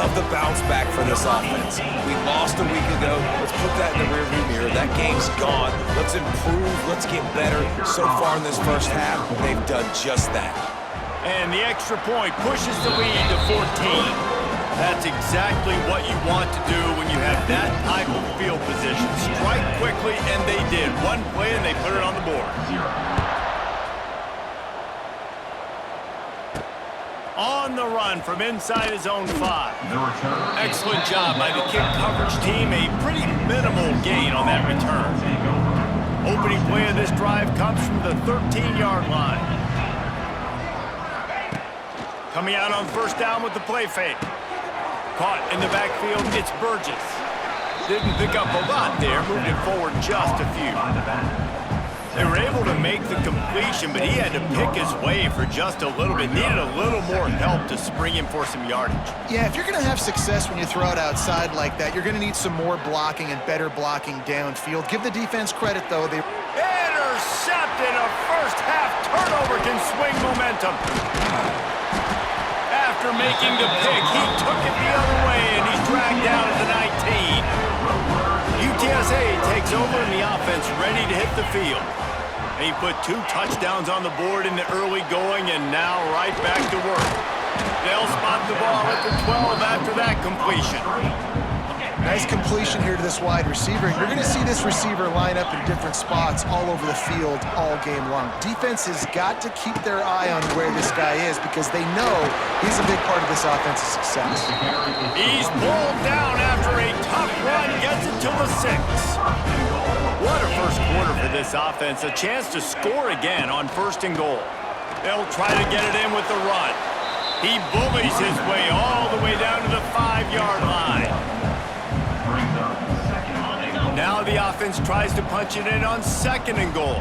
love the bounce back for this offense. We lost a week ago. Let's put that in the rearview mirror. That game's gone. Let's improve. Let's get better. So far in this first half, they've done just that. And the extra point pushes the lead to 14. That's exactly what you want to do when you have that type of field position. Strike quickly, and they did. One play, and they put it on the board. On the run from inside his own 5. Excellent job by the kick coverage team. A pretty minimal gain on that return. Opening play of this drive comes from the 13-yard line. Coming out on first down with the play fake. Caught in the backfield, it's Burgess. Didn't pick up a lot there, moved it forward just a few. They were able to make the completion, but he had to pick his way for just a little bit. Needed a little more help to spring him for some yardage. Yeah, if you're going to have success when you throw it outside like that, you're going to need some more blocking and better blocking downfield. Give the defense credit, though. They intercepted. A first-half turnover can swing momentum. After making the pick, he took it the other way, and he's dragged down at the 19. UTSA takes over in the offense, ready to hit the field. He put 2 touchdowns on the board in the early going, and now right back to work. They'll spot the ball at the 12 after that completion. Nice completion here to this wide receiver. You're going to see this receiver line up in different spots all over the field all game long. Defense has got to keep their eye on where this guy is because they know he's a big part of this offense's success. He's pulled down after a tough run, gets it to the 6. What a first quarter for this offense. A chance to score again on 1st and goal. They'll try to get it in with the run. He bullies his way all the way down to the 5-yard line. Now the offense tries to punch it in on 2nd and goal.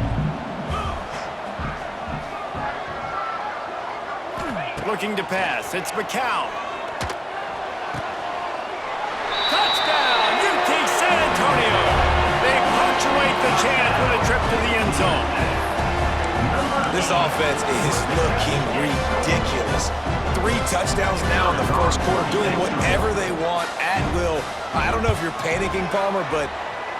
Looking to pass. It's McCown. Touchdown, UT San Antonio. They punctuate the chance with a trip to the end zone. This offense is looking ridiculous. 3 touchdowns now in the first quarter, doing whatever they want at will. I don't know if you're panicking, Palmer, but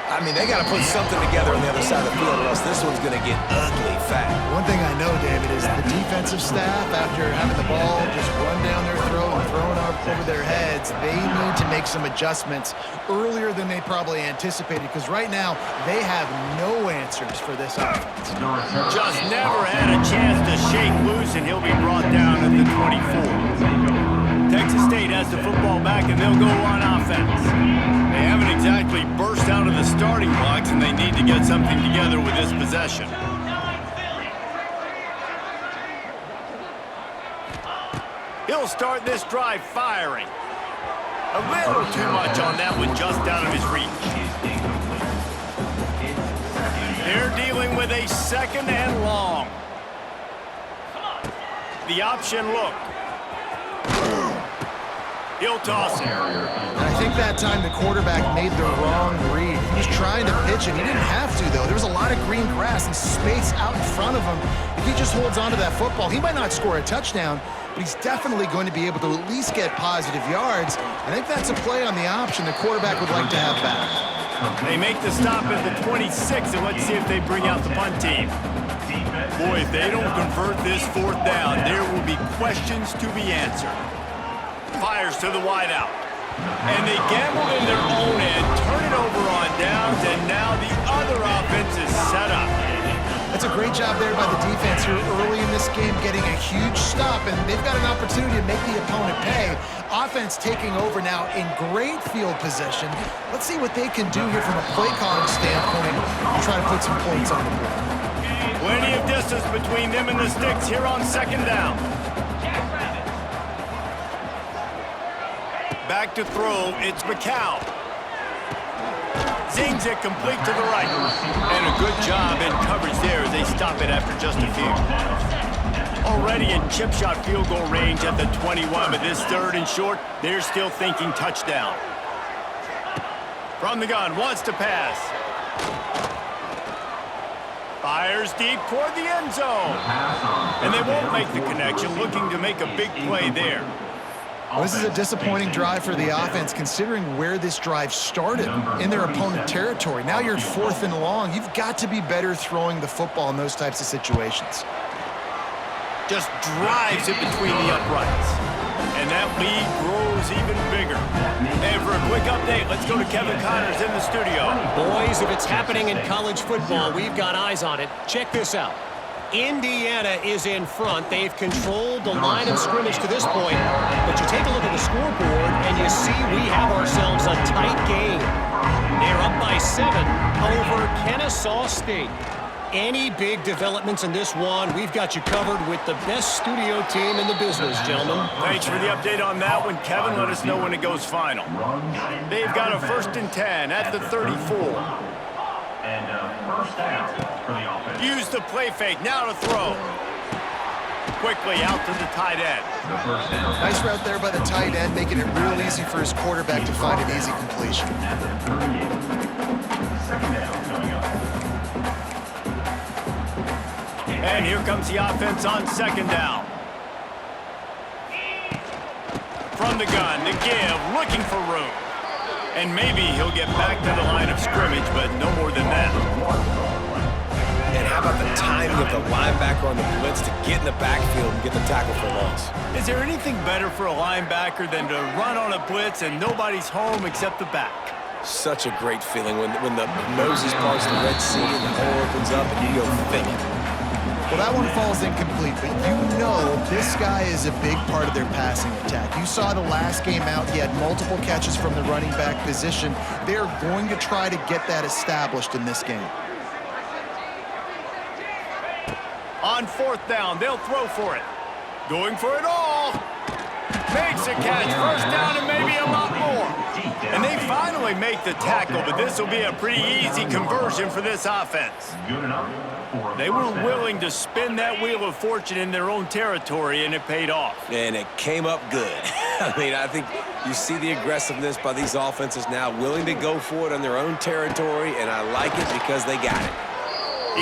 I mean, they got to put something together on the other side of the field or else this one's going to get ugly fast. One thing I know, David, is the defensive staff, after having the ball just run down their throat and thrown up over their heads, they need to make some adjustments earlier than they probably anticipated because right now they have no answers for this offense. Just never had a chance to shake loose, and he'll be brought down at the 24. Texas State has the football back, and they'll go on offense. They haven't exactly burst out of the starting blocks, and they need to get something together with this possession. He'll start this drive firing. A little too much on that one, just out of his reach. They're dealing with a 2nd and long. The option look. He'll toss it. And I think that time the quarterback made the wrong read. He was trying to pitch it. He didn't have to, though. There was a lot of green grass and space out in front of him. If he just holds on to that football, he might not score a touchdown, but he's definitely going to be able to at least get positive yards. I think that's a play on the option the quarterback would like to have back. They make the stop at the 26, and let's see if they bring out the punt team. Boy, if they don't convert this 4th down, there will be questions to be answered. Fires to the wideout. And they gambled in their own end, turn it over on downs, and now the other offense is set up. That's a great job there by the defense here early in this game, getting a huge stop, and they've got an opportunity to make the opponent pay. Offense taking over now in great field position. Let's see what they can do here from a play calling standpoint and try to put some points on the board. Plenty of distance between them and the sticks here on 2nd down. Back to throw, it's McCown. Zings it complete to the right. And a good job in coverage there as they stop it after just a few. Already in chip shot field goal range at the 21, but this 3rd and short, they're still thinking touchdown. From the gun, wants to pass. Fires deep toward the end zone. And they won't make the connection, looking to make a big play there. Well, this is a disappointing drive for the offense, considering where this drive started in their opponent territory. Now you're 4th and long. You've got to be better throwing the football in those types of situations. Just drives it between the uprights. And that lead grows even bigger. And for a quick update, let's go to Kevin Connors in the studio. Boys, if it's happening in college football, we've got eyes on it. Check this out. Indiana is in front. They've controlled the line of scrimmage to this point. But you take a look at the scoreboard, and you see we have ourselves a tight game. They're up by 7 over Kennesaw State. Any big developments in this one, we've got you covered with the best studio team in the business, gentlemen. Thanks for the update on that one, Kevin. Let us know when it goes final. They've got a 1st and 10 at the 34. First down for the offense. Use the play fake. Now to throw. Quickly out to the tight end. Nice route there by the tight end, making it real easy for his quarterback to find an easy completion. At the 38. Second down coming up. And here comes the offense on 2nd down. From the gun, to give, looking for room. And maybe he'll get back to the line of scrimmage, but no more than that. And how about the timing of the linebacker on the blitz to get in the backfield and get the tackle for loss? Is there anything better for a linebacker than to run on a blitz and nobody's home except the back? Such a great feeling when the Moses parts the Red Sea and the hole opens up and you go thinking. Well, that one falls incomplete, but you know this guy is a big part of their passing attack. You saw the last game out, he had multiple catches from the running back position. They're going to try to get that established in this game. On 4th down, they'll throw for it. Going for it all. Makes a catch, 1st down and maybe a lot more. And they finally make the tackle, but this will be a pretty easy conversion for this offense. Good enough. They were willing to spin that wheel of fortune in their own territory, and it paid off. And it came up good. I mean, I think you see the aggressiveness by these offenses now, willing to go for it on their own territory, and I like it because they got it.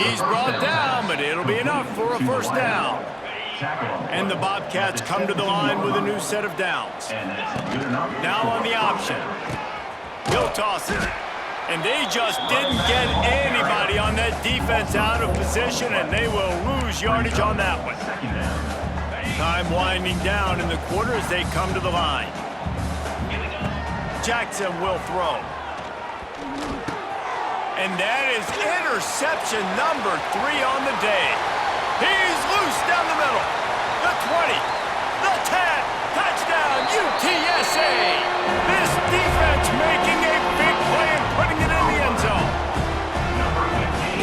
He's brought down, but it'll be enough for a 1st down. And the Bobcats come to the line with a new set of downs. Now on the option. He'll toss it. And they just didn't get anybody on that defense out of position, and they will lose yardage on that one. Time winding down in the quarter as they come to the line. Jackson will throw. And that is interception number 3 on the day. He's loose down the middle. The 20, the 10, touchdown UTSA. This defense making a big play and putting it in the end zone.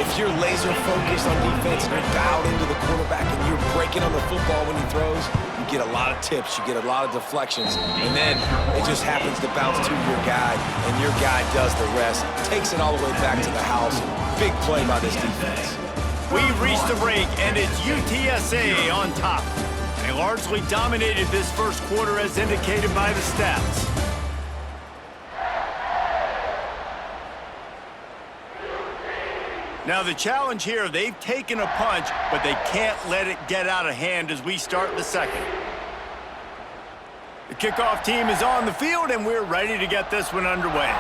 If you're laser focused on defense and you're dialed into the quarterback and you're breaking on the football when he throws, you get a lot of tips, you get a lot of deflections, and then it just happens to bounce to your guy, and your guy does the rest, takes it all the way back to the house. Big play by this defense. We've reached the break, and it's UTSA on top. They largely dominated this 1st quarter as indicated by the stats. Now the challenge here, they've taken a punch, but they can't let it get out of hand as we start the 2nd. The kickoff team is on the field, and we're ready to get this one underway.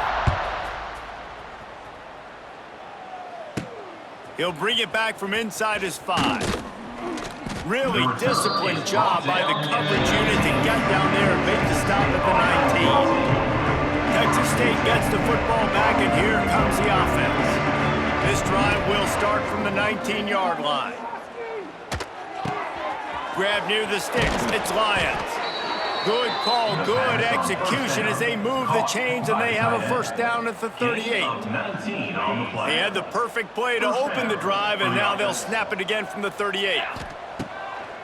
He'll bring it back from inside his 5. Really disciplined job by the coverage unit to get down there and make the stop at the 19. Texas State gets the football back, and here comes the offense. This drive will start from the 19-yard line. Grab near the sticks. It's Lyons. Good call, good execution as they move the chains, and they have a 1st down at the 38. They had the perfect play to open the drive, and now they'll snap it again from the 38.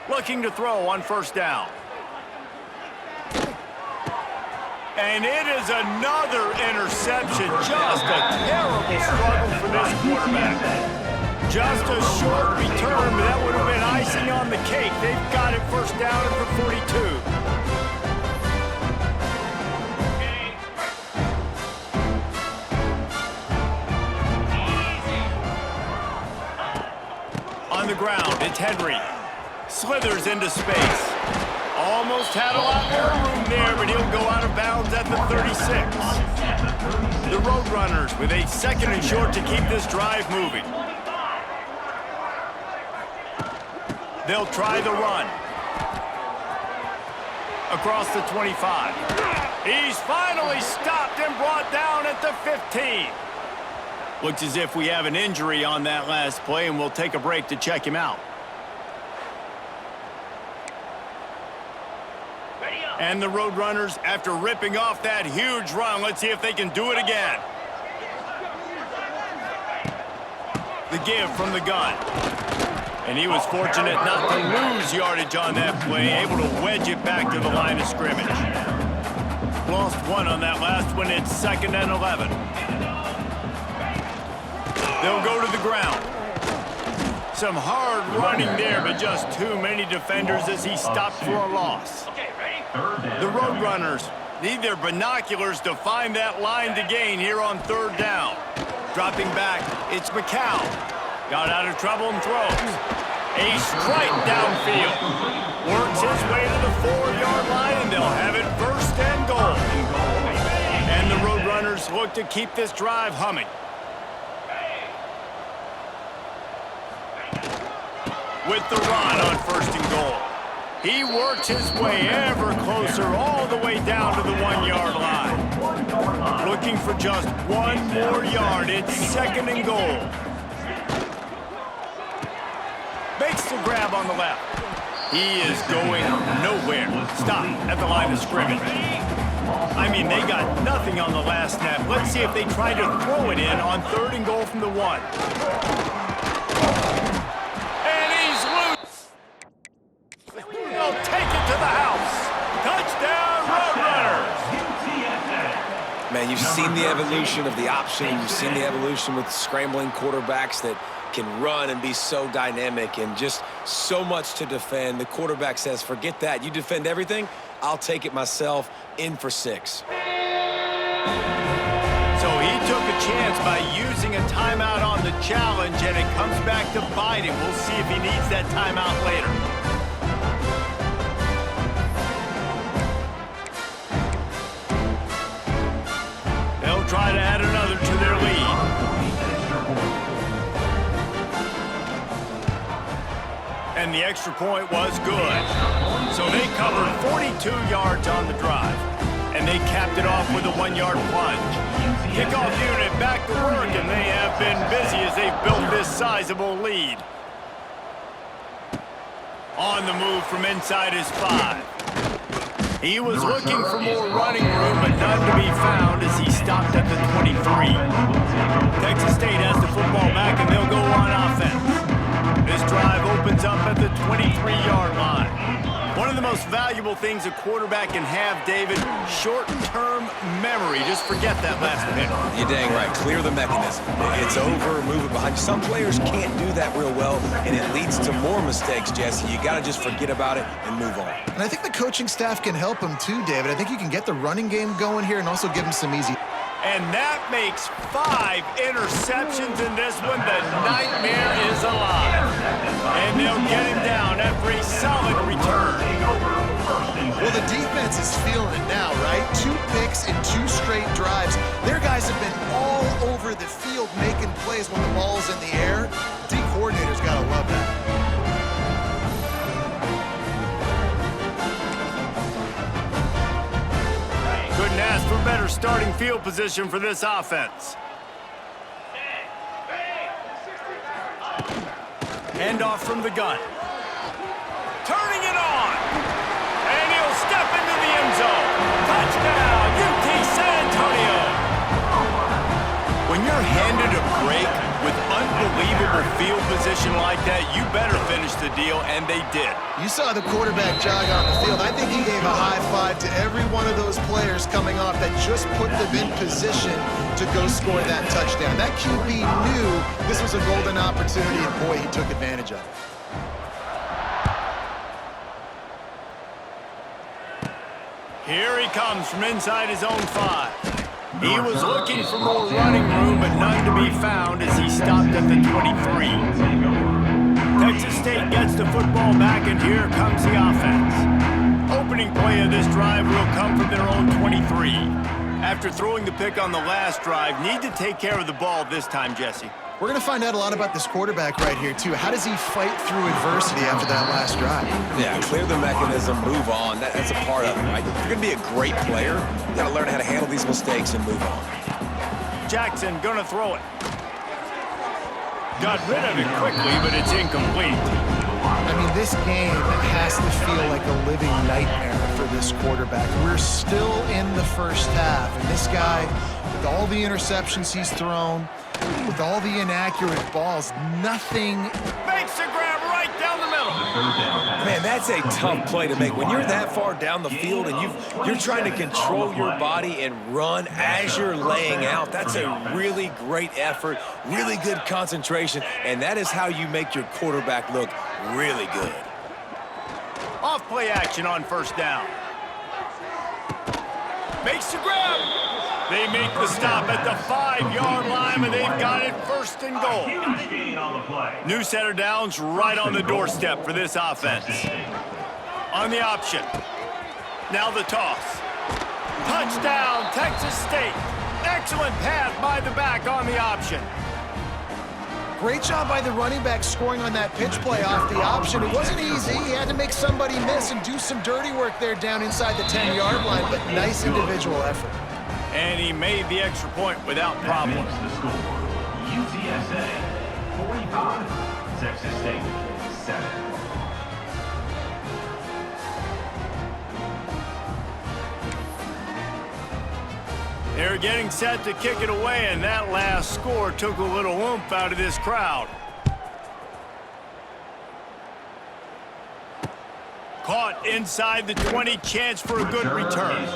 Looking to throw on 1st down. And it is another interception. Just a terrible struggle for this quarterback. Just a short return, but that would have been icing on the cake. They've got it 1st down at the 42. On the ground, it's Henry. Slithers into space. Almost had a lot more room there, but he'll go out of bounds at the 36. The Roadrunners with a 2nd and short to keep this drive moving. They'll try the run. Across the 25. He's finally stopped and brought down at the 15. Looks as if we have an injury on that last play, and we'll take a break to check him out. And the Roadrunners, after ripping off that huge run, let's see if they can do it again. The give from the gun. And he was fortunate not to lose yardage on that play, able to wedge it back to the line of scrimmage. Lost one on that last one. It's 2nd and 11. They'll go to the ground. Some hard running there, but just too many defenders as he stopped for a loss. The Roadrunners need their binoculars to find that line to gain here on 3rd down. Dropping back, it's McCown. Got out of trouble and throws. A strike downfield. Works his way to the 4-yard line, and they'll have it 1st and goal. And the Roadrunners look to keep this drive humming. With the run on 1st and goal. He works his way ever closer all the way down to the 1-yard line. Looking for just one more yard. It's 2nd and goal. Makes the grab on the left. He is going nowhere. Stop at the line of scrimmage. I mean, they got nothing on the last snap. Let's see if they try to throw it in on 3rd and goal from the 1. And he's loose. They'll take it to the house. Touchdown, Roadrunners. Man, you've seen the evolution of the option. You've seen the evolution with scrambling quarterbacks that can run and be so dynamic and just so much to defend. The quarterback says, forget that. You defend everything, I'll take it myself. In for 6. So he took a chance by using a timeout on the challenge, and it comes back to bite him. We'll see if he needs that timeout later. They'll try to add another to their lead. And the extra point was good. So they covered 42 yards on the drive. And they capped it off with a 1-yard plunge. Kickoff unit back to work, and they have been busy as they've built this sizable lead. On the move from inside his 5. He was looking for more running room, but none to be found as he stopped at the 23. Texas State has the football back, and they'll go on offense. This drive opens up at the 23-yard line. One of the most valuable things a quarterback can have, David, short-term memory. Just forget that last pick. You're dang right. Clear the mechanism. It's over, move it behind you. Some players can't do that real well, and it leads to more mistakes, Jesse. You got to just forget about it and move on. And I think the coaching staff can help him too, David. I think you can get the running game going here and also give him some easy. And that makes 5 interceptions in this one. The nightmare is alive. And they'll get him down after a solid return. Well, the defense is feeling it now, right? 2 picks in 2 straight drives. Their guys have been all over the field making plays when the ball's in the air. D coordinator's got to love that. Couldn't ask for better starting field position for this offense. Handoff from the gun. Turning it on. And he'll step into the end zone. Touchdown, UT San Antonio. When you're handed a break with unbelievable field position like that, you better finish the deal, and they did. You saw the quarterback jog on the field. I think he gave a high five to every one of those players coming off that just put them in position to go score that touchdown. That QB knew this was a golden opportunity, and boy, he took advantage of it. Here he comes from inside his own 5. He was looking for more running room, but none to be found as he stopped at the 23. Texas State gets the football back, and here comes the offense. opening play of this drive will come from their own 23. After throwing the pick on the last drive, need to take care of the ball this time, Jesse. We're going to find out a lot about this quarterback right here, too. How does he fight through adversity after that last drive? Yeah, clear the mechanism, move on. That's a part of it, right? If you're going to be a great player, you got to learn how to handle these mistakes and move on. Jackson going to throw it. Got rid of it quickly, but it's incomplete. I mean, this game has to feel like a living nightmare for this quarterback. We're still in the first half, and this guy, with all the interceptions he's thrown, with all the inaccurate balls, nothing. Makes the grab right down the middle. Man, that's a tough play to make. When you're that far down the field and you're trying to control your body and run as you're laying out, that's a really great effort, really good concentration, and that is how you make your quarterback look really good. Off play action on first down. Makes the grab. They make the stop at the 5-yard line, and they've got it first and goal. New set of downs right on the doorstep for this offense. On the option. Now the toss. Touchdown, Texas State. Excellent pass by the back on the option. Great job by the running back scoring on that pitch play off the option. It wasn't easy. He had to make somebody miss and do some dirty work there down inside the 10-yard line, but nice individual effort. And he made the extra point without problem. The score, UTSA 45, Texas State 7. They're getting set to kick it away, and that last score took a little oomph out of this crowd. Caught inside the 20, chance for a good return.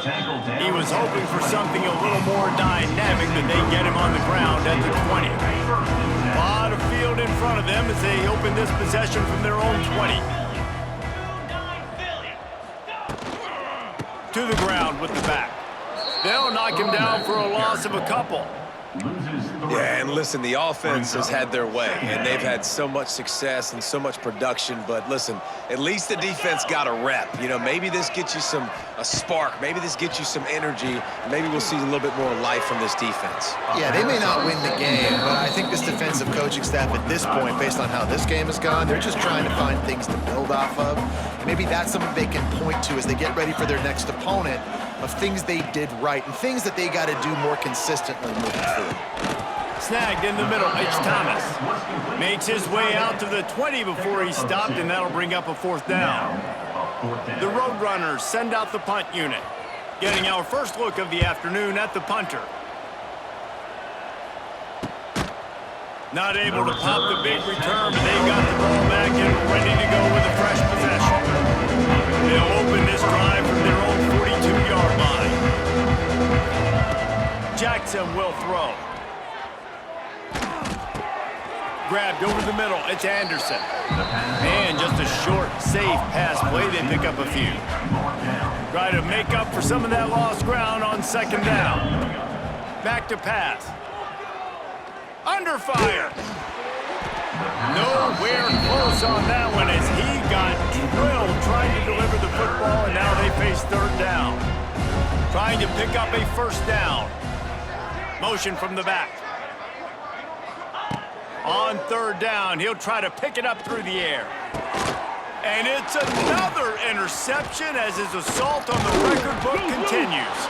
He was hoping for something a little more dynamic, but they get him on the ground at the 20. A lot of field in front of them as they open this possession from their own 20. To the ground with the back. They'll knock him down for a loss of a couple. Yeah, and listen, the offense has had their way, and they've had so much success and so much production. But listen, at least the defense got a rep. You know, maybe this gets you a spark. Maybe this gets you some energy. Maybe we'll see a little bit more life from this defense. Yeah, they may not win the game, but I think this defensive coaching staff at this point, based on how this game has gone, they're just trying to find things to build off of. Maybe that's something they can point to as they get ready for their next opponent, of things they did right and things that they got to do more consistently moving forward. Snagged in the middle, it's Thomas. Makes his way out to the 20 before he stopped, and that'll bring up a fourth down. The Roadrunners send out the punt unit. Getting our first look of the afternoon at the punter. Not able to pop the big return, but they got the ball back and ready to go with a fresh possession. They'll open this drive from their own 42-yard line. Jackson will throw. Grabbed over the middle, it's Anderson. And just a short, safe pass play, they pick up a few. Try to make up for some of that lost ground on second down. Back to pass. Under fire. Nowhere close on that one as he got drilled trying to deliver the football, and now they face third down. Trying to pick up a first down. Motion from the back. On third down, he'll try to pick it up through the air. And it's another interception as his assault on the record book continues.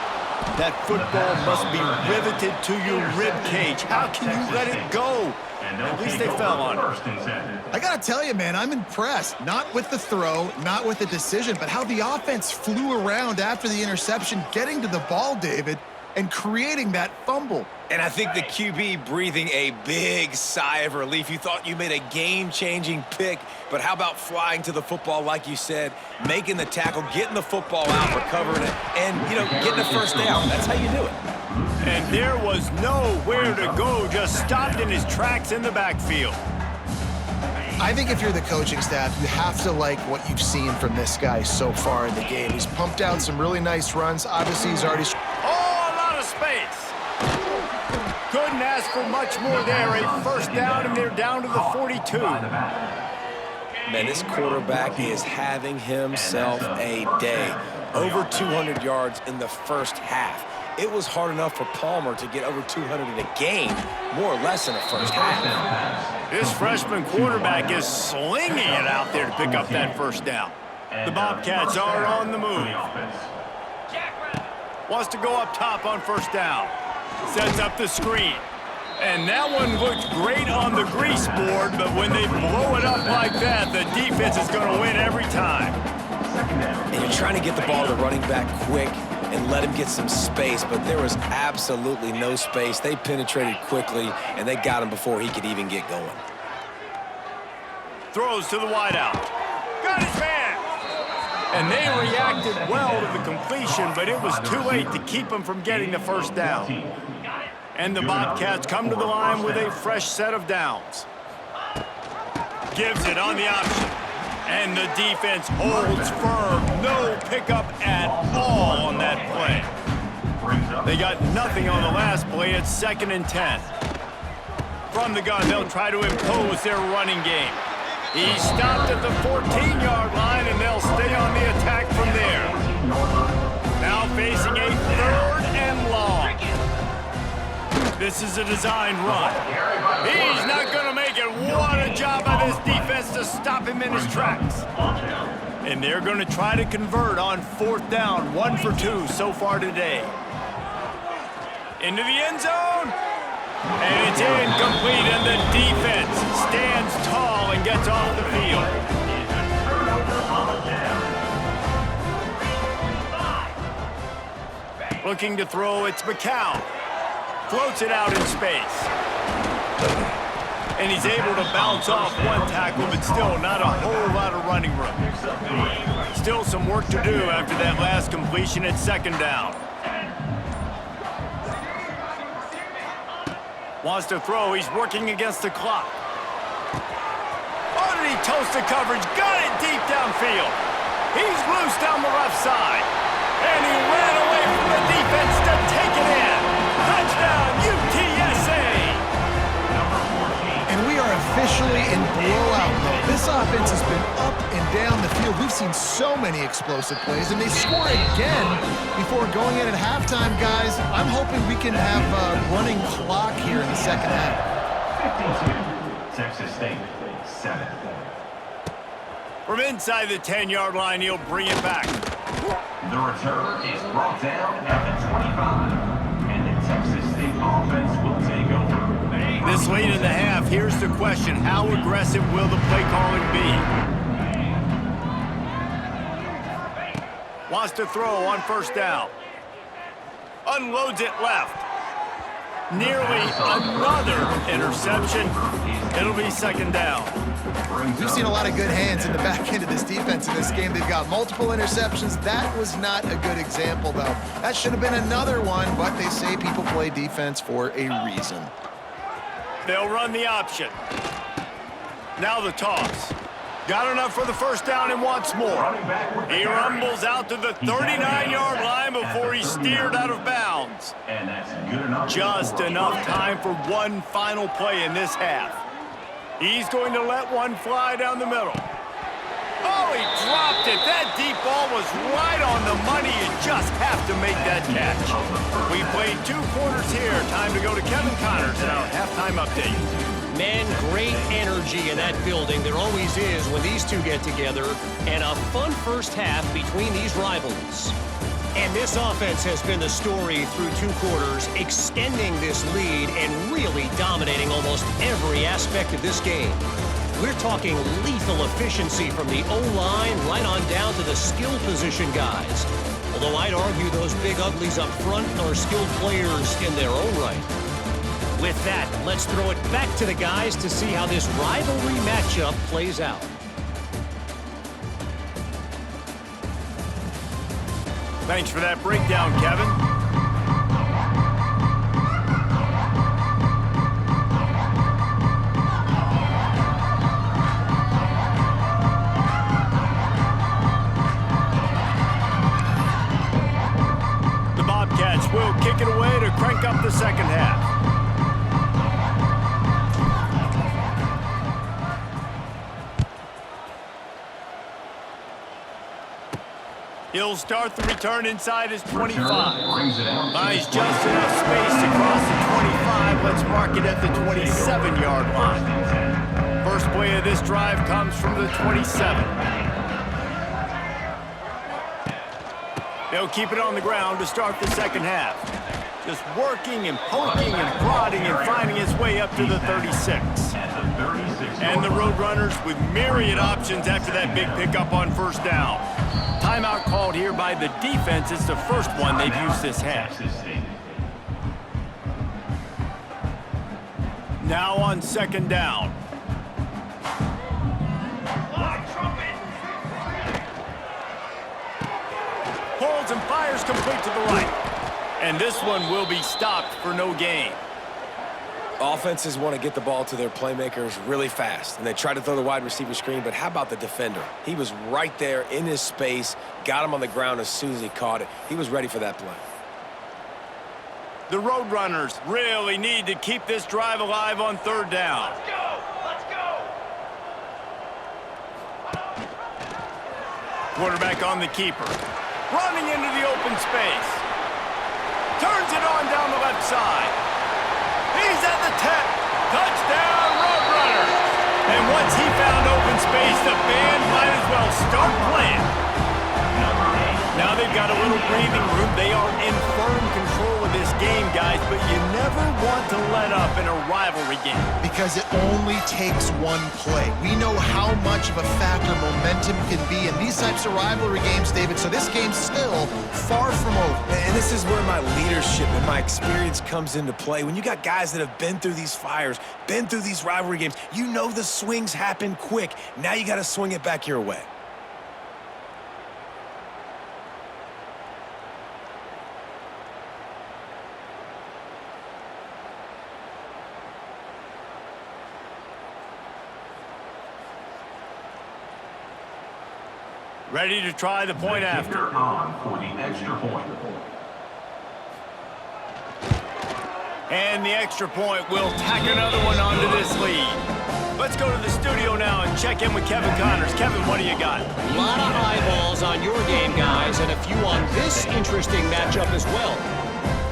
That football must be riveted to your rib cage. How can you let it go? At least they fell on it. I gotta tell you, man, I'm impressed. Not with the throw, not with the decision, but how the offense flew around after the interception, getting to the ball, David, and creating that fumble. And I think the QB breathing a big sigh of relief. You thought you made a game-changing pick, but how about flying to the football, like you said, making the tackle, getting the football out, recovering it, and, getting a first down. That's how you do it. And there was nowhere to go, just stopped in his tracks in the backfield. I think if you're the coaching staff, you have to like what you've seen from this guy so far in the game. He's pumped out some really nice runs. Obviously, he's already... Oh, a lot of space. Couldn't ask for much more there. A first down, and they're down to the 42. Man, this quarterback is having himself a day. Over 200 yards in the first half. It was hard enough for Palmer to get over 200 in a game, more or less in the first half. This freshman quarterback is slinging it out there to pick up that first down. The Bobcats are on the move. Wants to go up top on first down. Sets up the screen. And that one looked great on the grease board, but when they blow it up like that, the defense is going to win every time. And you're trying to get the ball to the running back quick and let him get some space, but there was absolutely no space. They penetrated quickly, and they got him before he could even get going. Throws to the wideout. Got his man! And they reacted well to the completion, but it was too late to keep him from getting the first down. And the Bobcats come to the line with a fresh set of downs. Gives it on the option. And the defense holds firm. No pickup at all on that play. They got nothing on the last play. It's 2nd and 10. From the gun, they'll try to impose their running game. He stopped at the 14-yard line, and they'll stay on the attack from there. Now facing a 3rd and long. This is a design run. He's not going to make it. What a job by this defense to stop him in his tracks. And they're going to try to convert on 4th down. 1 for 2 so far today. Into the end zone. And it's incomplete, and the defense stands tall and gets off the field. Looking to throw, it's McCown. Floats it out in space. And he's able to bounce off one tackle, but still not a whole lot of running room. Still some work to do after that last completion at 2nd down. Wants to throw, he's working against the clock. Oh, did he toast the coverage? Got it deep downfield. He's loose down the left side. And he ran away from the defense to take it in. Touchdown, UTSA! And we are officially in blowout mode. This offense has been up and down the field. We've seen so many explosive plays, and they score again before going in at halftime, guys. I'm hoping we can have a running clock here in the second half. 52, Texas State, 7. From inside the 10-yard line, he'll bring it back. The return is brought down at the 25, and the Texas State offense will take over. This late in the half, here's the question. How aggressive will the play calling be? Wants to throw on first down. Unloads it left. Nearly another interception. It'll be 2nd down. We've seen a lot of good hands in the back end of this defense in this game. They've got multiple interceptions. That was not a good example, though. That should have been another one, but they say people play defense for a reason. They'll run the option. Now the toss. Got enough for the first down and wants more. He rumbles out to the 39-yard line before he's steered out of bounds. And that's good enough. Just enough time for one final play in this half. He's going to let one fly down the middle. Oh, he dropped it. That deep ball was right on the money. You just have to make that catch. We played 2 quarters here. Time to go to Kevin Connors in our halftime update. Man, great energy in that building. There always is when these two get together. And a fun first half between these rivals. And this offense has been the story through 2 quarters, extending this lead and really dominating almost every aspect of this game. We're talking lethal efficiency from the O-line right on down to the skill position guys. Although I'd argue those big uglies up front are skilled players in their own right. With that, let's throw it back to the guys to see how this rivalry matchup plays out. Thanks for that breakdown, Kevin. The Bobcats will kick it away to crank up the second half. He'll start the return inside his 25. Brings it out. Buys just enough space to cross the 25. Let's mark it at the 27-yard line. First play of this drive comes from the 27. They'll keep it on the ground to start the second half. Just working and poking and prodding and finding his way up to the 36. And the Roadrunners with myriad options after that big pickup on first down. Timeout called here by the defense. It's the first one they've used this half. Now on second down. Pulls and fires complete to the right. And this one will be stopped for no gain. Offenses want to get the ball to their playmakers really fast, and they try to throw the wide receiver screen, but how about the defender? He was right there in his space, got him on the ground as soon as he caught it. He was ready for that play. The Roadrunners really need to keep this drive alive on third down. Let's go! Let's go! Quarterback on the keeper. Running into the open space. Turns it on down the left side. He's at the 10. Touchdown, Roadrunners. And once he found open space, the band might as well start playing. Now they've got a little breathing room. They are in firm control of this game, guys, but you never want to let up in a rivalry game. Because it only takes one play. We know how much of a factor momentum can be in these types of rivalry games, David, so this game's still far from over. And this is where my leadership and my experience comes into play. When you got guys that have been through these fires, been through these rivalry games, you know the swings happen quick. Now you got to swing it back your way. Ready to try the point after. On for the extra point. And the extra point will tack another one onto this lead. Let's go to the studio now and check in with Kevin Connors. Kevin, what do you got? A lot of eyeballs on your game, guys, and a few on this interesting matchup as well.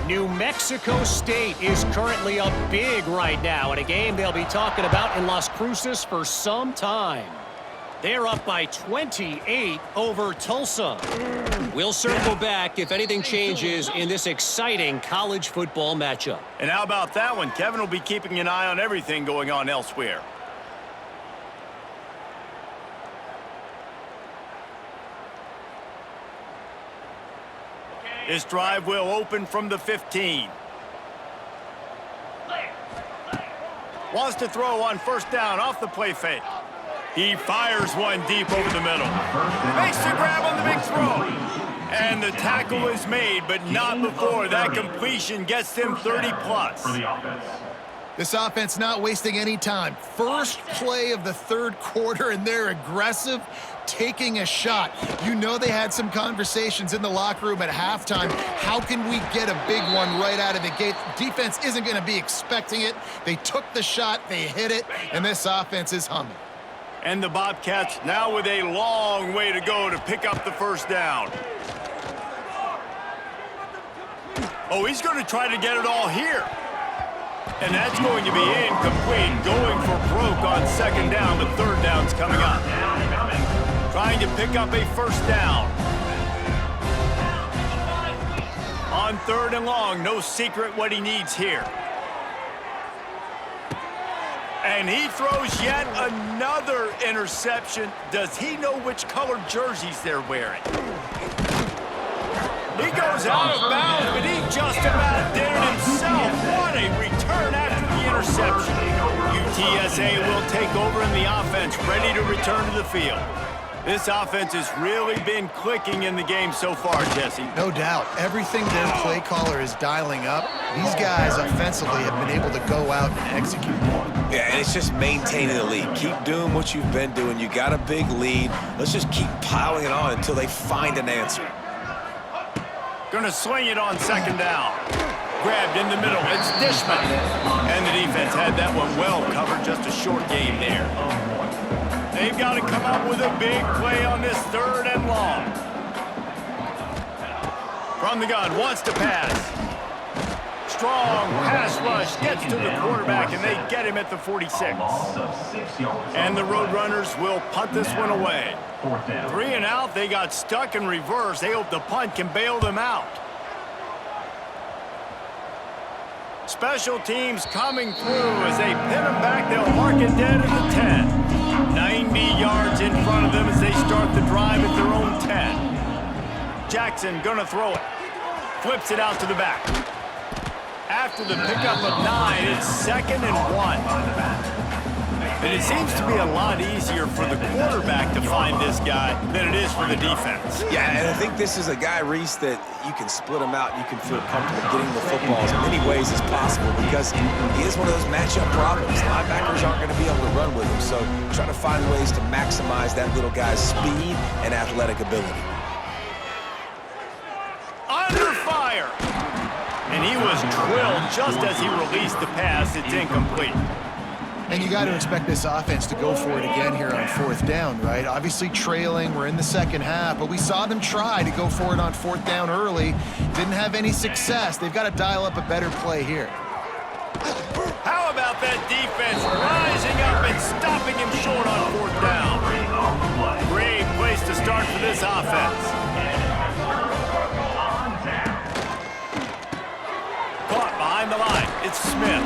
New Mexico State is currently up big right now in a game they'll be talking about in Las Cruces for some time. They're up by 28 over Tulsa. We'll circle back if anything changes in this exciting college football matchup. And how about that one? Kevin will be keeping an eye on everything going on elsewhere. This drive will open from the 15. Wants to throw on first down off the play fake. He fires one deep over the middle. Makes the grab on the big throw. And the tackle is made, but not before that completion gets them 30-plus. For the offense. This offense not wasting any time. First play of the third quarter, and they're aggressive, taking a shot. You know they had some conversations in the locker room at halftime. How can we get a big one right out of the gate? Defense isn't going to be expecting it. They took the shot, they hit it, and this offense is humming. And the Bobcats now with a long way to go to pick up the first down. Oh, he's going to try to get it all here. And that's going to be incomplete. Going for broke on second down. The third down's coming up. Trying to pick up a first down. On third and long, no secret what he needs here. And he throws yet another interception. Does he know which colored jerseys they're wearing? He goes out of bounds, but he just about did it himself. What a return after the interception. UTSA will take over in the offense, ready to return to the field. This offense has really been clicking in the game so far, Jesse. No doubt. Everything their play caller is dialing up, these guys offensively have been able to go out and execute. Yeah, and it's just maintaining the lead. Keep doing what you've been doing. You got a big lead. Let's just keep piling it on until they find an answer. Gonna swing it on second down. Grabbed in the middle. It's Dishman. And the defense had that one well covered. Just a short game there. They've got to come up with a big play on this third and long. From the gun, wants to pass. Strong pass rush gets to the quarterback, and they get him at the 46. And the Roadrunners will punt this one away. 3 and out, they got stuck in reverse. They hope the punt can bail them out. Special teams coming through as they pin them back. They'll mark it dead at the 10. 90 yards in front of them as they start the drive at their own 10. Jackson gonna throw it. Flips it out to the back. After the pickup of 9, it's 2nd and 1. And it seems to be a lot easier for the quarterback to find this guy than it is for the defense. Yeah, and I think this is a guy, Reese, that you can split him out. You can feel comfortable getting the football as many ways as possible because he is one of those matchup problems. Linebackers aren't going to be able to run with him, so try to find ways to maximize that little guy's speed and athletic ability. Under fire! And he was drilled just as he released the pass. It's incomplete. And you got to expect this offense to go for it again here on 4th down, right? Obviously trailing, we're in the second half, but we saw them try to go for it on 4th down early. Didn't have any success. They've got to dial up a better play here. How about that defense rising up and stopping him short on 4th down? Great place to start for this offense. Caught behind the line. It's Smith.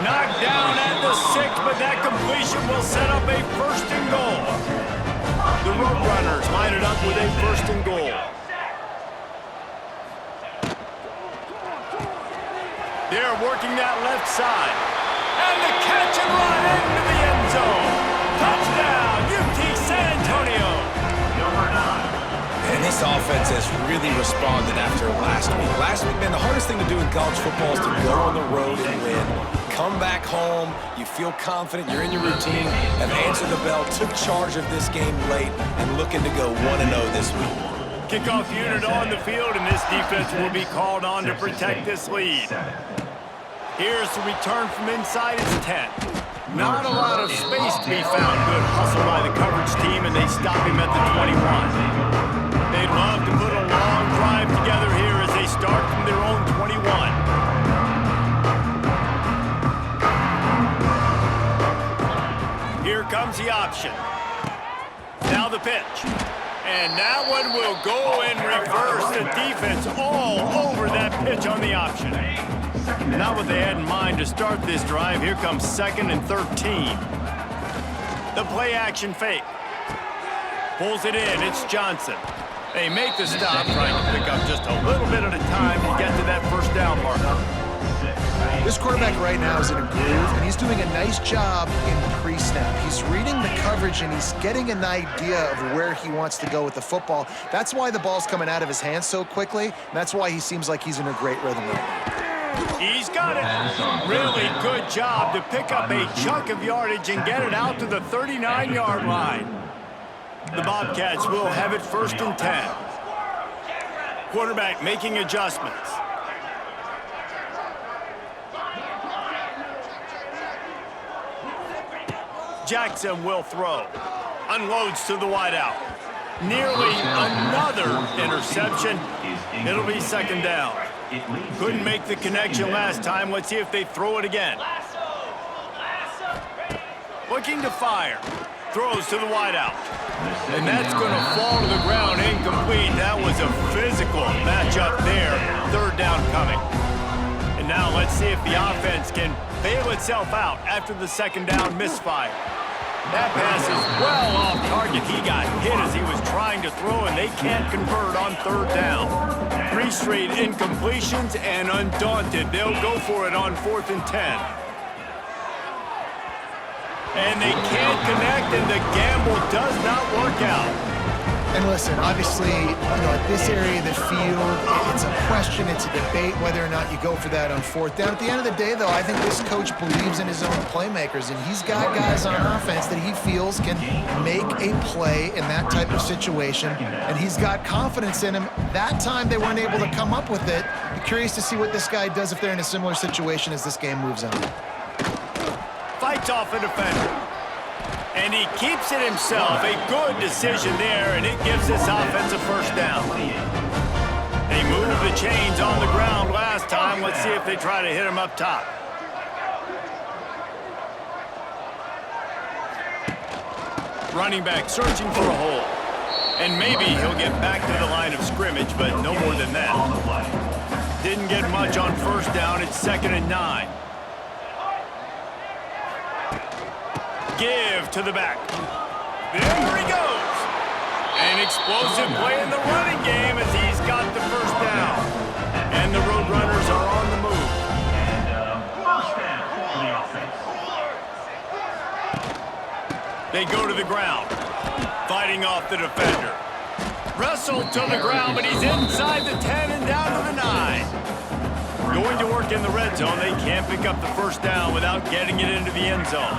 Knocked down at the 6, but that completion will set up a 1st and goal. The Roadrunners line it up with a 1st and goal. They're working that left side. And the catch and run into the end zone. Touchdown, UT San Antonio. And this offense has really responded after last week. Last week, man, the hardest thing to do in college football is to go on the road and win. Come back home, you feel confident, you're in your routine, have answered the bell, took charge of this game late, and looking to go 1-0 this week. Kickoff unit on the field, and this defense will be called on to protect this lead. Here's the return from inside, it's 10. Not a lot of space to be found. Good hustle by the coverage team, and they stop him at the 21. They'd love to put a long drive together here as they start from their own 21. Here comes the option. Now the pitch. And that one will go in reverse. The defense all over that pitch on the option. Not what they had in mind to start this drive. Here comes 2nd and 13. The play action fake. Pulls it in. It's Johnson. They make the stop, trying to pick up just a little bit at a time to get to that 1st down marker. This quarterback right now is in a groove, and he's doing a nice job in pre-snap. He's reading the coverage, and he's getting an idea of where he wants to go with the football. That's why the ball's coming out of his hands so quickly, and that's why he seems like he's in a great rhythm right now. He's got it. Really good job to pick up a chunk of yardage and get it out to the 39-yard line. The Bobcats will have it 1st and 10. Quarterback making adjustments. Jackson will throw. Unloads to the wideout. Nearly another interception. It'll be 2nd down. Couldn't make the connection last time. Let's see if they throw it again. Looking to fire. Throws to the wideout. And that's going to fall to the ground incomplete. That was a physical matchup there. 3rd down coming. And now let's see if the offense can bail itself out after the 2nd down misfire. That pass is well off target. He got hit as he was trying to throw, and they can't convert on 3rd down. 3 straight incompletions, and undaunted, they'll go for it on 4th and 10. And they can't connect, and the gamble does not work out. And listen, obviously, at this area of the field, it's a question, it's a debate whether or not you go for that on 4th down. At the end of the day, though, I think this coach believes in his own playmakers, and he's got guys on offense that he feels can make a play in that type of situation, and he's got confidence in him. That time they weren't able to come up with it. Be curious to see what this guy does if they're in a similar situation as this game moves on. Fights off a defender. And he keeps it himself. A good decision there, and it gives this offense a 1st down. They moved the chains on the ground last time. Let's see if they try to hit him up top. Running back searching for a hole. And maybe he'll get back to the line of scrimmage, but no more than that. Didn't get much on first down. It's 2nd and 9. Give to the back. There he goes. An explosive play in the running game as he's got the first down. And the Roadrunners are on the move. First down for the offense. They go to the ground, fighting off the defender. Wrestled to the ground, but he's inside the 10 and down to the 9. Going to work in the red zone. They can't pick up the first down without getting it into the end zone.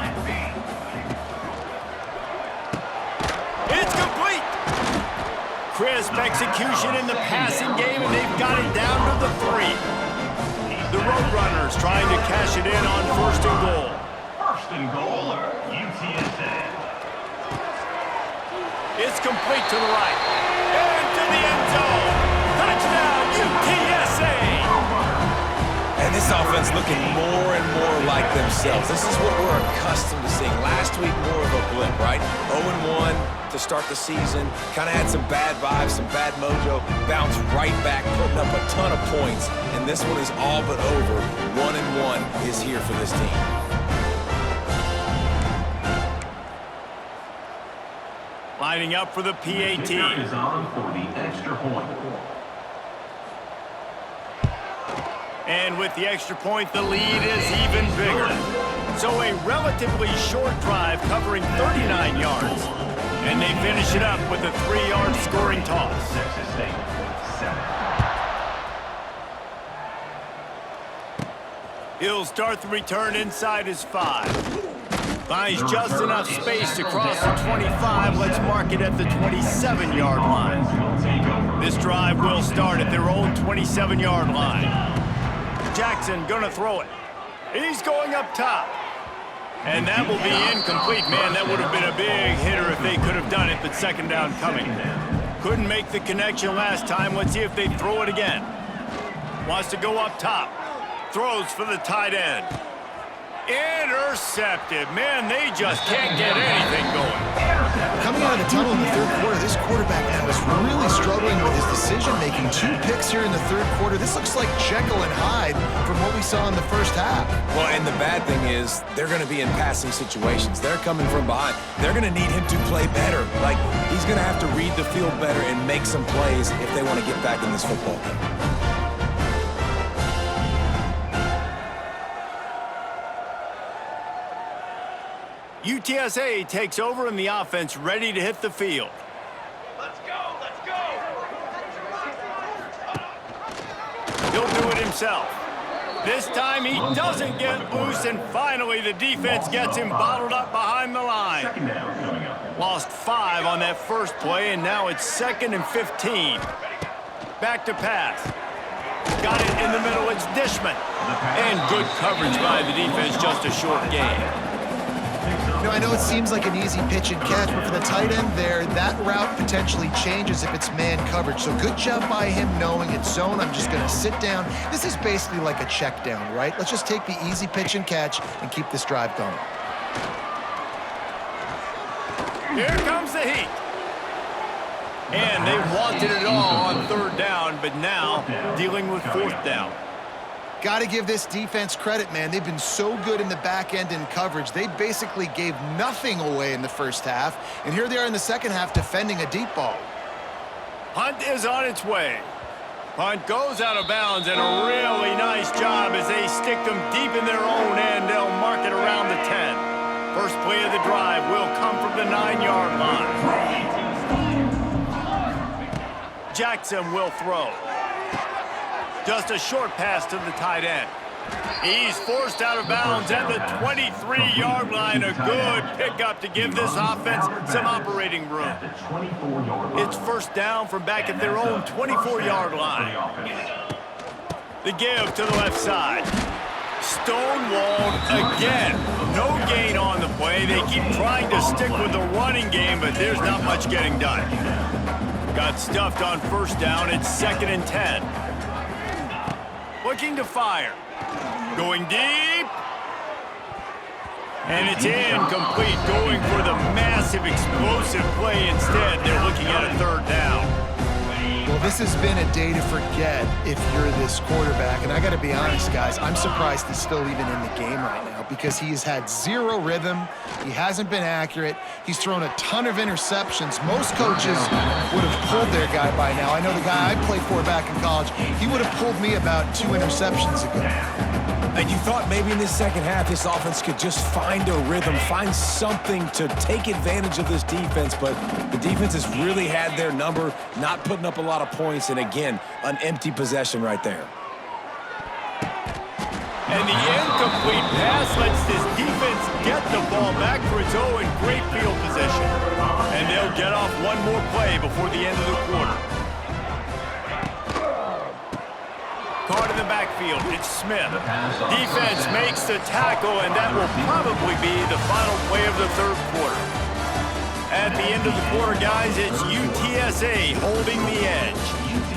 It's complete. Crisp execution in the passing game, and they've got it down to the 3. The Roadrunners trying to cash it in on 1st and goal. 1st and goal, UTSA. It's complete to the right. Into the end zone. Touchdown, UTSA. And this offense looking more and more like themselves. This is what we're accustomed to seeing. Last week, more of a blip, right? 0-1 to start the season. Kind of had some bad vibes, some bad mojo. Bounced right back, putting up a ton of points. And this one is all but over. 1-1 is here for this team. Lining up for the PAT. Kicker is on for the extra point. And with the extra point, the lead is even bigger. So a relatively short drive covering 39 yards. And they finish it up with a 3-yard scoring toss. Texas State, 7. He'll start the return inside his 5. Finds just enough space to cross the 25. Let's mark it at the 27-yard line. This drive will start at their own 27-yard line. Jackson gonna throw it. He's going up top. And that will be incomplete. Man, that would have been a big hitter if they could have done it, but 2nd down coming. Couldn't make the connection last time. Let's see if they throw it again. Wants to go up top. Throws for the tight end. Intercepted. Man, they just can't get anything going. Coming out of the tunnel in the 3rd quarter, this quarterback now is really struggling with his decision-making. 2 picks here in the 3rd quarter. This looks like Jekyll and Hyde from what we saw in the first half. Well, and the bad thing is they're going to be in passing situations. They're coming from behind. They're going to need him to play better. Like, he's going to have to read the field better and make some plays if they want to get back in this football game. UTSA takes over and the offense ready to hit the field. Let's go, let's go. He'll do it himself. This time he doesn't get loose, and finally the defense gets him bottled up behind the line. 2nd down coming up. Lost 5 on that first play, and now it's 2nd and 15. Back to pass. Got it in the middle, it's Dishman. And good coverage by the defense, just a short gain. You know, I know it seems like an easy pitch and catch, but for the tight end there, that route potentially changes if it's man coverage. So good job by him knowing it's zone. I'm just going to sit down. This is basically like a check down, right? Let's just take the easy pitch and catch and keep this drive going. Here comes the heat. And they wanted it all on 3rd down, but now dealing with 4th down. Got to give this defense credit, man. They've been so good in the back end in coverage. They basically gave nothing away in the first half, and here they are in the second half defending a deep ball. Punt is on its way. Punt goes out of bounds, and a really nice job as they stick them deep in their own end. They'll mark it around the 10. First play of the drive will come from the 9-yard line. Jackson will throw. Just a short pass to the tight end. He's forced out of bounds at the 23-yard line. A good pickup to give this offense some operating room. It's 1st down from back at their own 24-yard line. The give to the left side. Stonewalled again. No gain on the play. They keep trying to stick with the running game, but there's not much getting done. Got stuffed on first down. It's 2nd and 10. Looking to fire. Going deep. And it's incomplete. Going for the massive explosive play instead. They're looking at a 3rd down. Well, this has been a day to forget if you're this quarterback. And I got to be honest, guys, I'm surprised he's still even in the game right now because he has had zero rhythm. He hasn't been accurate. He's thrown a ton of interceptions. Most coaches would have pulled their guy by now. I know the guy I played for back in college, he would have pulled me about 2 interceptions ago. And you thought maybe in this second half this offense could just find a rhythm, find something to take advantage of this defense, but the defense has really had their number, not putting up a lot of points, and again, an empty possession right there. And the incomplete pass lets this defense get the ball back for its own great field position. And they'll get off one more play before the end of the quarter. Caught in the backfield, it's Smith. Defense makes the tackle, and that will probably be the final play of the 3rd quarter. At the end of the quarter, guys, it's UTSA holding the edge.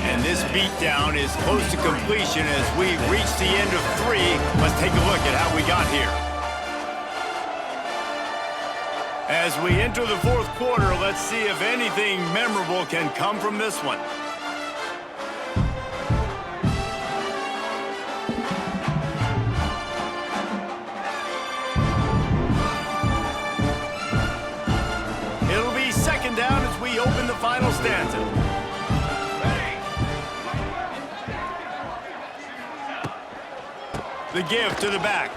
And this beatdown is close to completion as we reach the end of 3. Let's take a look at how we got here. As we enter the 4th quarter, let's see if anything memorable can come from this one. It'll be 2nd down as we open the final stanza. The give to the back.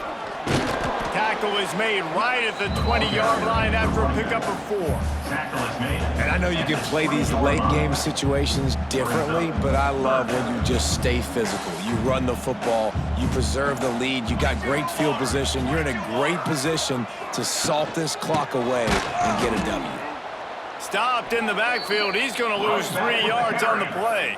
Tackle is made right at the 20-yard line after a pickup of 4. And I know you can play these late-game situations differently, but I love when you just stay physical. You run the football, you preserve the lead, you got great field position, you're in a great position to salt this clock away and get a W. Stopped in the backfield. He's going to lose 3 yards on the play.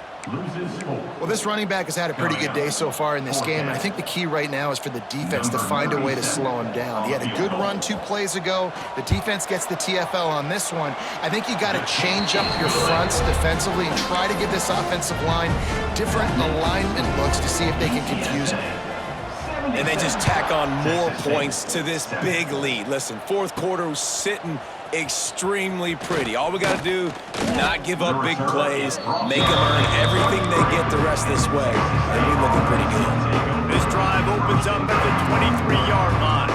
Well, this running back has had a pretty good day so far in this game, and I think the key right now is for the defense to find a way to slow him down. He had a good run 2 plays ago. The defense gets the TFL on this one. I think you got to change up your fronts defensively and try to give this offensive line different alignment looks to see if they can confuse him. And they just tack on more points to this big lead. Listen, 4th quarter was sitting extremely pretty. All we got to do is not give up big plays, make them earn everything they get the rest this way, and we're looking pretty good. This drive opens up at the 23-yard line.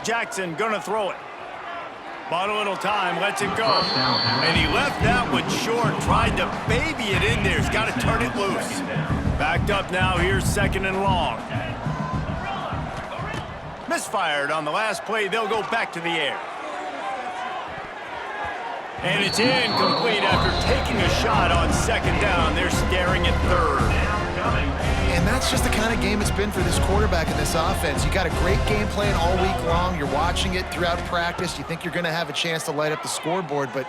Jackson gonna throw it. Bought a little time, lets it go. And he left that one short, tried to baby it in there. He's got to turn it loose. Backed up now, here's 2nd and long. Misfired on the last play. They'll go back to the air. And it's incomplete after taking a shot on 2nd down. They're staring at 3rd. And that's just the kind of game it's been for this quarterback in this offense. You got a great game plan all week long. You're watching it throughout practice. You think you're going to have a chance to light up the scoreboard, but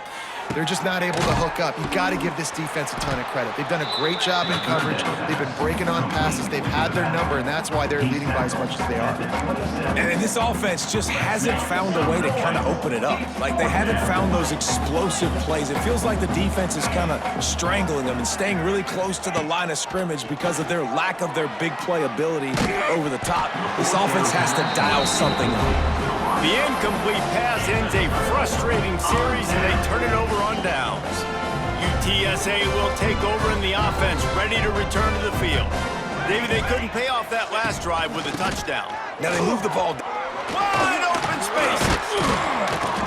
they're just not able to hook up. You got to give this defense a ton of credit. They've done a great job in coverage. They've been breaking on passes. They've had their number, and that's why they're leading by as much as they are. And this offense just hasn't found a way to kind of open it up. Like, they haven't found those explosive plays. It feels like the defense is kind of strangling them and staying really close to the line of scrimmage because of their lack of their big play ability over the top. This offense has to dial something up. The incomplete pass ends a frustrating series, and they turn it over on downs. UTSA will take over in the offense, ready to return to the field. David, they couldn't pay off that last drive with a touchdown. Now they move the ball. Wide open spaces.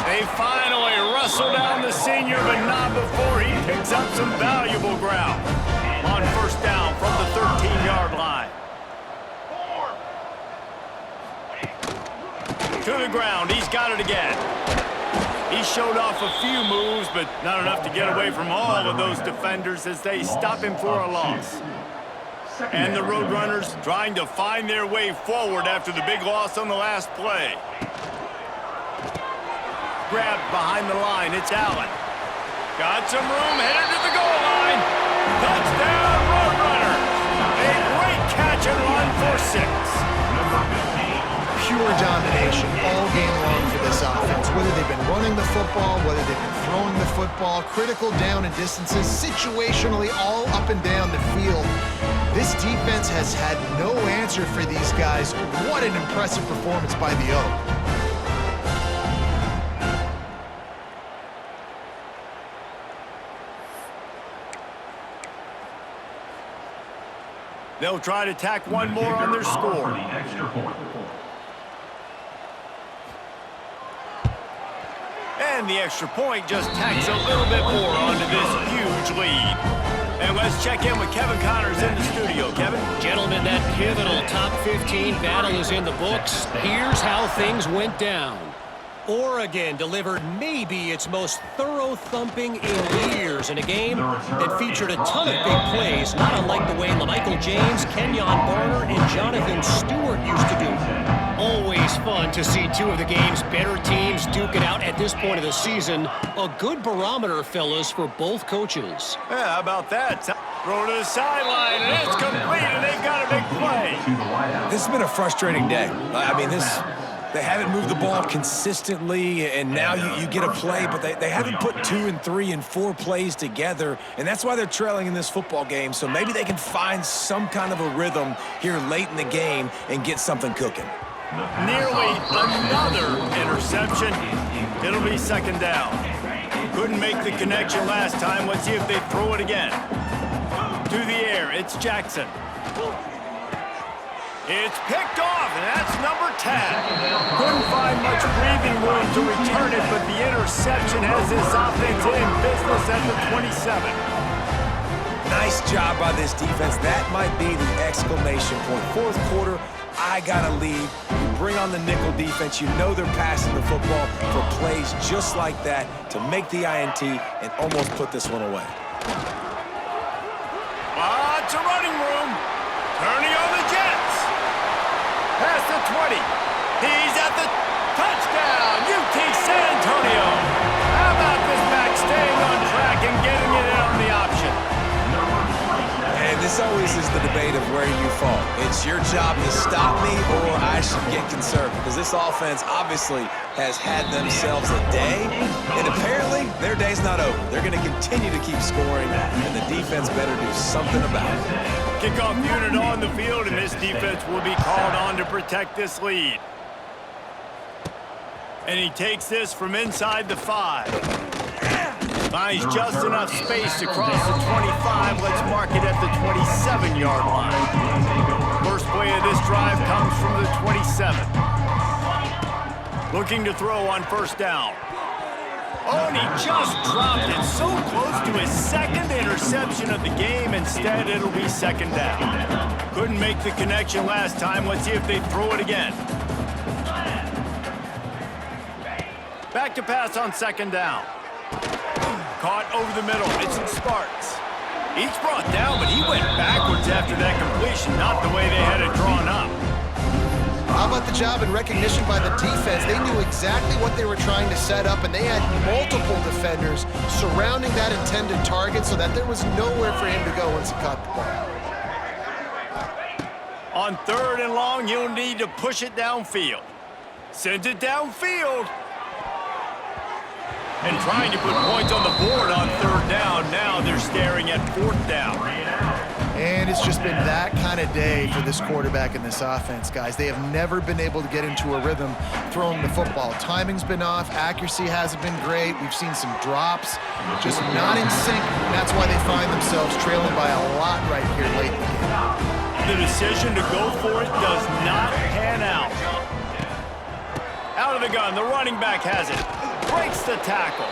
They finally wrestle down the senior, but not before he picks up some valuable ground. On 1st down from the 13-yard line. To the ground, he's got it again. He showed off a few moves, but not enough to get away from all of those defenders as they stop him for a loss. And the Roadrunners trying to find their way forward after the big loss on the last play. Grabbed behind the line, it's Allen. Got some room, headed to the goal line. Touchdown, Roadrunners! A great catch and run for 6. Pure domination all game long for this offense. Whether they've been running running the football, whether they've been throwing the football, critical down and distances, situationally all up and down the field. This defense has had no answer for these guys. What an impressive performance by the O. They'll try to tack one more on their score. The extra point. And the extra point just tacks a little bit more onto this huge lead. And let's check in with Kevin Connors in the studio. Kevin? Gentlemen, that pivotal top 15 battle is in the books. Here's how things went down. Oregon delivered maybe its most thorough thumping in years in a game that featured a ton of big plays, not unlike the way LaMichael James, Kenyon Barner, and Jonathan Stewart used to do. Always fun to see two of the game's better teams duke it out at this point of the season. A good barometer, fellas, for both coaches. Yeah, how about that? Throw to the sideline, and it's complete, and they've got a big play. This has been a frustrating day. I mean, they haven't moved the ball consistently, and now you get a play, but they haven't put 2 and 3 and 4 plays together, and that's why they're trailing in this football game. So maybe they can find some kind of a rhythm here late in the game and get something cooking. Nearly another interception. It'll be second down. Couldn't make the connection last time. Let's see if they throw it again. To the air, it's Jackson. It's picked off, and that's number 10. Couldn't find much breathing room to return it, but the interception has this offense in business at the 27. Nice job by this defense. That might be the exclamation point. Fourth quarter, I got a lead. You bring on the nickel defense. You know they're passing the football for plays just like that to make the INT and almost put this one away. Lots of running room. Turning on the Jets. Past the 20. He's at the touchdown. UT San Antonio. How about this back staying on track and getting it in on the option? And this always is the debate of where you fall. It's your job to stop me or I should get conservative, because this offense obviously has had themselves a day, and apparently their day's not over. They're going to continue to keep scoring, and the defense better do something about it. Kickoff unit on the field, and this defense will be called on to protect this lead. And he takes this from inside the 5. Finds just enough space to cross the 25. Let's mark it at the 27-yard line. First play of this drive comes from the 27. Looking to throw on first down. Oh, and he just dropped it so close to his second interception of the game. Instead, it'll be second down. Couldn't make the connection last time. Let's see if they throw it again. Back to pass on second down. Caught over the middle. It's Sparks. He's brought down, but he went backwards after that completion, not the way they had it drawn up. How about the job and recognition by the defense? They knew exactly what they were trying to set up, and they had multiple defenders surrounding that intended target so that there was nowhere for him to go once he caught the ball. On third and long, you'll need to push it downfield. Sends it downfield. And trying to put points on the board on third down. Now they're staring at fourth down. And it's just been that kind of day for this quarterback and this offense, guys. They have never been able to get into a rhythm throwing the football. Timing's been off. Accuracy hasn't been great. We've seen some drops, just not in sync. And that's why they find themselves trailing by a lot right here late in the game. The decision to go for it does not pan out. Out of the gun, the running back has it. Breaks the tackle.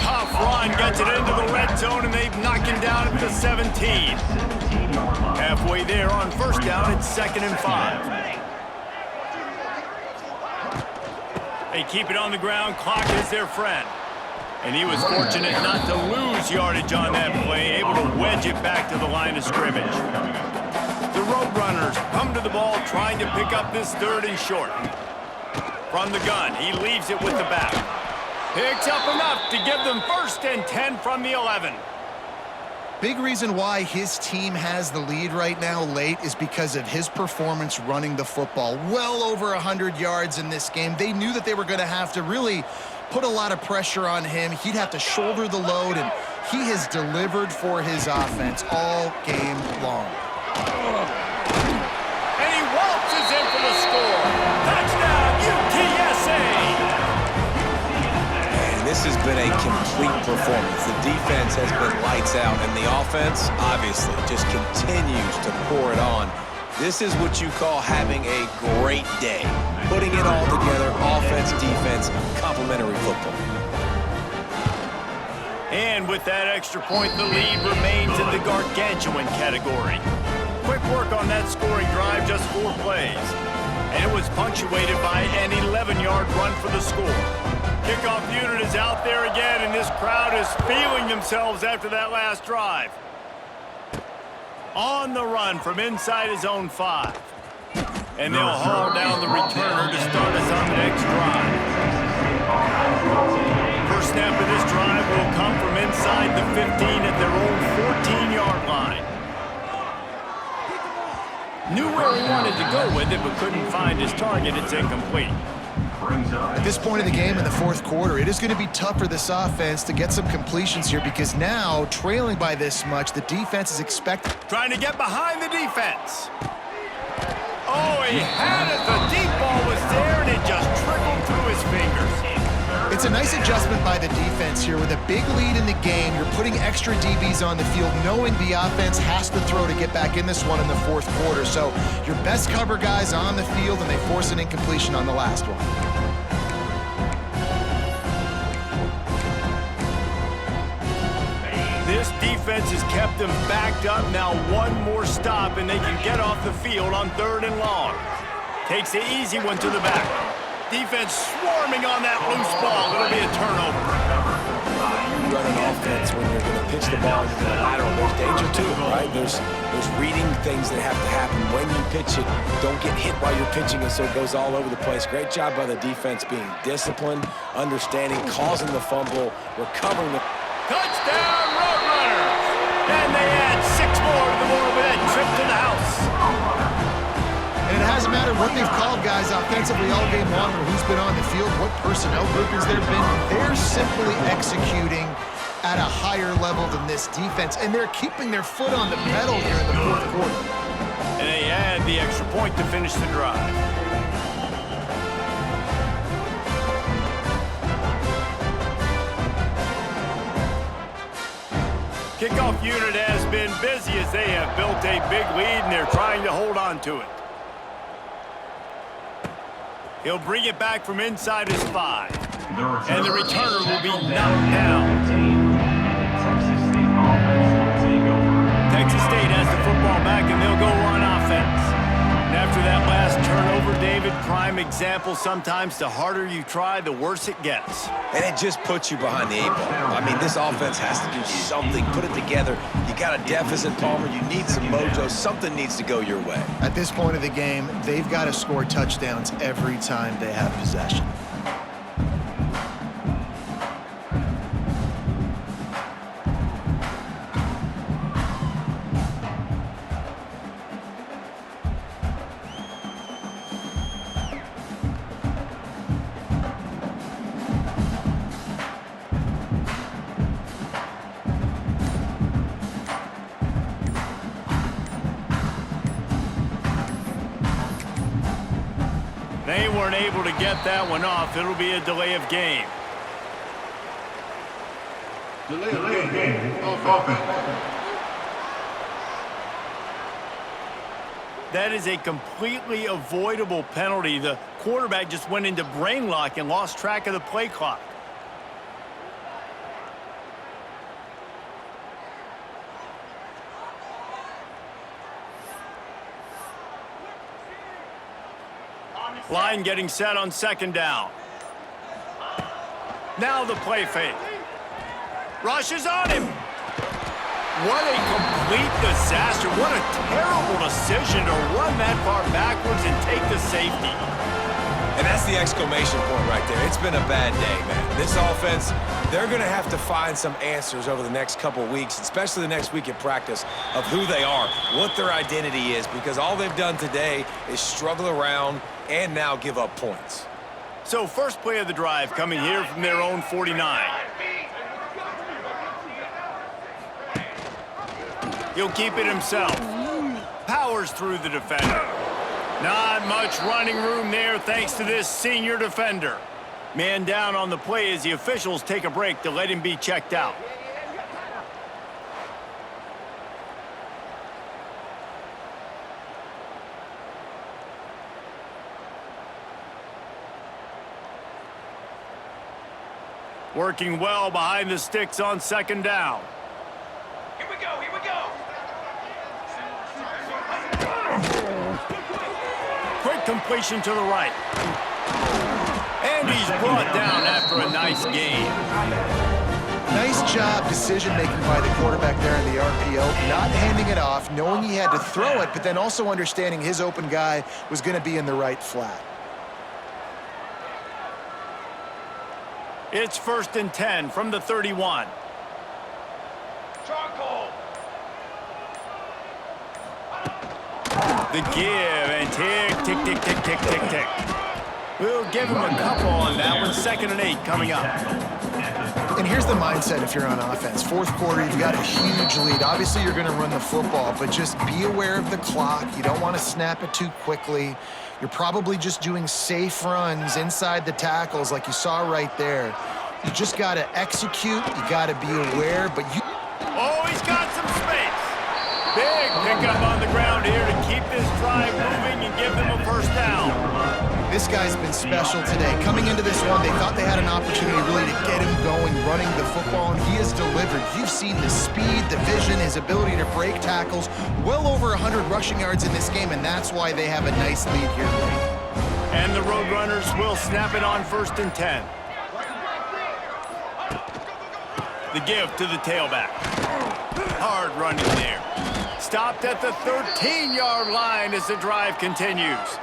Tough run, gets it into the red zone, and they've knocked him down at the 17. Halfway there on first down, it's 2nd and 5. They keep it on the ground, clock is their friend. And he was fortunate not to lose yardage on that play, able to wedge it back to the line of scrimmage. The Roadrunners come to the ball, trying to pick up this 3rd and short. From the gun, he leaves it with the back. Picks up enough to give them 1st and 10 from the 11. Big reason why his team has the lead right now late is because of his performance running the football. Well over 100 yards in this game. They knew that they were going to have to really put a lot of pressure on him. He'd have to shoulder the load, and he has delivered for his offense all game long. And he waltzes in for the score. Touchdown, UTSA! And this has been a complete performance. The defense has been lights out, and the offense, obviously, just continues to pour it on. This is what you call having a great day. Putting it all together, offense, defense, complementary football. And with that extra point, the lead remains in the gargantuan category. Quick work on that scoring drive, just 4 plays. And it was punctuated by an 11-yard run for the score. Kickoff unit is out there again, and this crowd is feeling themselves after that last drive. On the run from inside his own 5. And they'll haul down the returner to start us on the next drive. First snap of this drive will come from inside the 15 at their own 14-yard line. Knew where he wanted to go with it, but couldn't find his target. It's incomplete. At this point of the game in the fourth quarter, it is going to be tough for this offense to get some completions here because now, trailing by this much, the defense is expected. Trying to get behind the defense. Oh, he had it. The deep ball was there, and it just trickled through his fingers. It's a nice adjustment by the defense here. With a big lead in the game, you're putting extra DBs on the field, knowing the offense has to throw to get back in this one in the fourth quarter. So your best cover guys on the field, and they force an incompletion on the last one. This defense has kept them backed up. Now one more stop, and they can get off the field on 3rd and long. Takes the easy one to the back. Defense swarming on that loose ball. It'll be a turnover. You run an offense when you're going to pitch the ball into the lateral. There's danger to it, right? There's reading things that have to happen when you pitch it. Don't get hit while you're pitching it so it goes all over the place. Great job by the defense being disciplined, understanding, causing the fumble, recovering the... Touchdown, Roadrunners! And they add 6 more to the board with that trip to the house. And it hasn't mattered what they've called guys offensively all game long or who's been on the field, what personnel groupings there have been. They're simply executing at a higher level than this defense, and they're keeping their foot on the pedal here in the fourth quarter. And they add the extra point to finish the drive. Kickoff unit has been busy as they have built a big lead, and they're trying to hold on to it. He'll bring it back from inside his 5. And the returner will be knocked down. Texas State has the football back, and they'll go on offense. And after that last turnover, David, prime example, sometimes the harder you try, the worse it gets. And it just puts you behind the 8 ball. I mean, this offense has to do something, put it together. You got a deficit, Palmer. You need some mojo. Something needs to go your way. At this point of the game, they've got to score touchdowns every time they have possession. They weren't able to get that one off. It'll be a delay of game. Delay of game. Offense. That is a completely avoidable penalty. The quarterback just went into brain lock and lost track of the play clock. Line getting set on 2nd down. Now the play fake. Rushes on him. What a complete disaster. What a terrible decision to run that far backwards and take the safety. And that's the exclamation point right there. It's been a bad day, man. This offense, they're going to have to find some answers over the next couple weeks, especially the next week at practice, of who they are, what their identity is, because all they've done today is struggle around and now give up points. So first play of the drive coming here from their own 49. He'll keep it himself. Powers through the defender. Not much running room there thanks to this senior defender. Man down on the play as the officials take a break to let him be checked out. Working well behind the sticks on second down. Here we go, here we go. Quick completion to the right. And he's brought down after a nice gain. Nice job decision-making by the quarterback there in the RPO, not handing it off, knowing he had to throw it, but then also understanding his open guy was going to be in the right flat. It's 1st and 10 from the 31. Charcoal. The give and tick, tick, tick, tick, tick, tick, tick. We'll give him a couple on that one. 2nd and 8 coming up. And here's the mindset if you're on offense. Fourth quarter, you've got a huge lead. Obviously, you're going to run the football, but just be aware of the clock. You don't want to snap it too quickly. You're probably just doing safe runs inside the tackles like you saw right there. You just got to execute. You got to be aware, but you... Oh, he's got some space. Big pickup on the ground here to keep this drive moving and give them a first down. This guy's been special today. Coming into this one, they thought they had an opportunity really to get him going, running the football, and he has delivered. You've seen the speed, the vision, his ability to break tackles. Well over 100 rushing yards in this game, and that's why they have a nice lead here late. And the Roadrunners will snap it on 1st and 10. The give to the tailback. Hard running there. Stopped at the 13-yard line as the drive continues.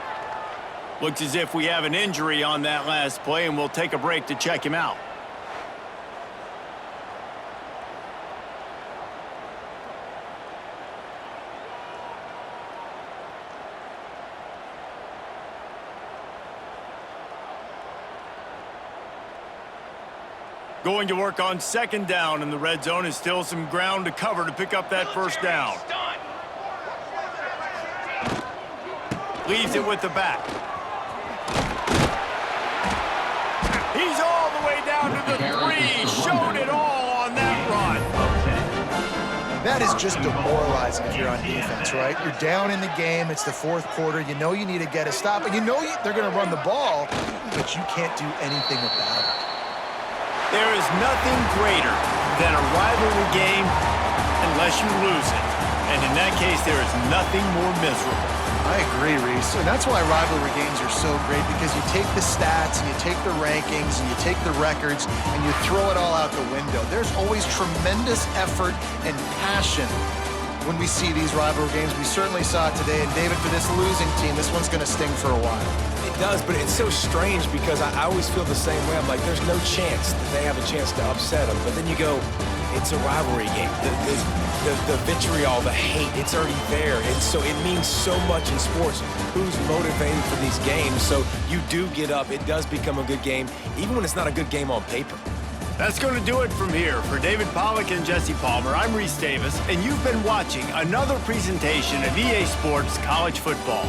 Looks as if we have an injury on that last play, and we'll take a break to check him out. Going to work on 2nd down in the red zone is still some ground to cover to pick up that first down. Leaves it with the back. He's all the way down to the 3. Showed it all on that run. That is just demoralizing if you're on defense, right? You're down in the game. It's the fourth quarter. You know you need to get a stop, and you know they're going to run the ball, but you can't do anything about it. There is nothing greater than a rivalry game unless you lose it. And in that case, there is nothing more miserable. I agree, Reese. And that's why rivalry games are so great, because you take the stats and you take the rankings and you take the records and you throw it all out the window. There's always tremendous effort and passion when we see these rivalry games. We certainly saw it today. And David, for this losing team, this one's going to sting for a while. It does, but it's so strange because I always feel the same way. I'm like, there's no chance that they have a chance to upset them. But then you go, it's a rivalry game. The vitriol, the hate, it's already there. And so it means so much in sports. Who's motivated for these games? So you do get up. It does become a good game, even when it's not a good game on paper. That's going to do it from here. For David Pollack and Jesse Palmer, I'm Reese Davis, and you've been watching another presentation of EA Sports College Football.